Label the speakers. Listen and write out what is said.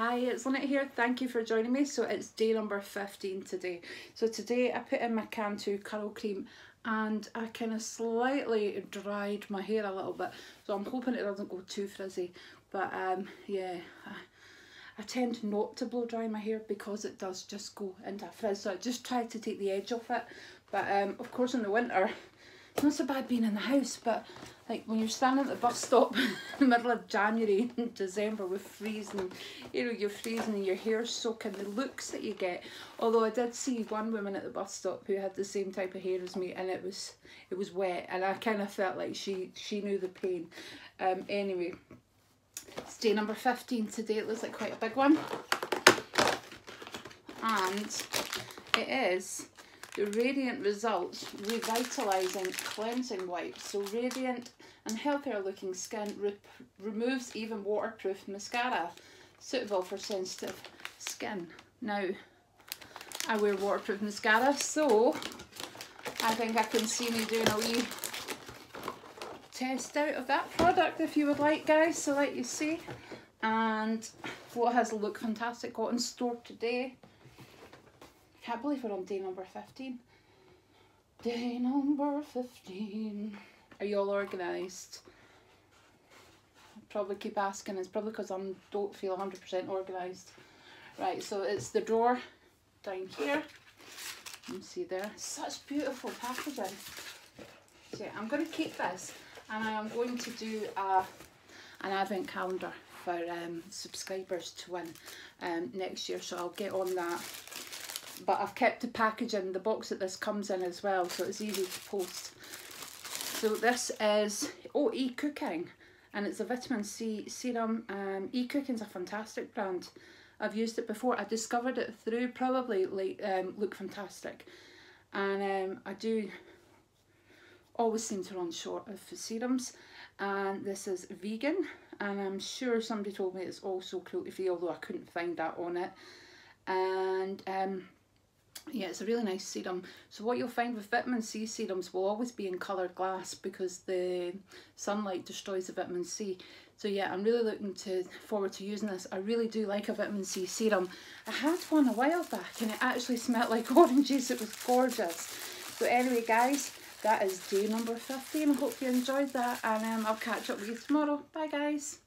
Speaker 1: Hi, it's Lynette here. Thank you for joining me. So it's day number 15 today. So today I put in my Cantu curl cream and I kind of slightly dried my hair a little bit. So I'm hoping it doesn't go too frizzy. But yeah, I tend not to blow dry my hair because it does just go into a frizz. So I just tried to take the edge off it. But of course in the winter, it's not so bad being in the house, but like when you're standing at the bus stop in the middle of January and December with freezing, you know, you're freezing and your hair's soaking, the looks that you get. Although I did see one woman at the bus stop who had the same type of hair as me, and it was wet, and I kind of felt like she knew the pain. Anyway, it's day number 15 today. It looks like quite a big one, and it is the Radiant Results Revitalising Cleansing Wipe. So radiant and healthier looking skin, removes even waterproof mascara, suitable for sensitive skin. Now, I wear waterproof mascara, so I think I can see me doing a wee test out of that product if you would like, guys, so let you see. And what has Look Fantastic got in store today? Can't believe we're on day number 15. Day number 15. Are you all organised? I probably keep asking. It's probably because I don't feel 100% organised. Right, so it's the drawer down here. You can see there. Such beautiful packaging. So yeah, I'm going to keep this, and I am going to do an advent calendar for subscribers to win next year. So I'll get on that. But I've kept the packaging, the box that this comes in as well, so it's easy to post. So this is E-Cooking, and it's a vitamin C serum. E-Cooking's a fantastic brand. I've used it before. I discovered it through probably like Look Fantastic, and I do always seem to run short of serums. And this is vegan, and I'm sure somebody told me it's also cruelty free, although I couldn't find that on it. And yeah, it's a really nice serum. So what you'll find with vitamin C serums will always be in coloured glass because the sunlight destroys the vitamin C. So yeah, I'm really looking forward to using this. I really do like a vitamin C serum. I had one a while back and it actually smelled like oranges. It was gorgeous. So anyway, guys, that is day number 15. I hope you enjoyed that, and I'll catch up with you tomorrow. Bye, guys.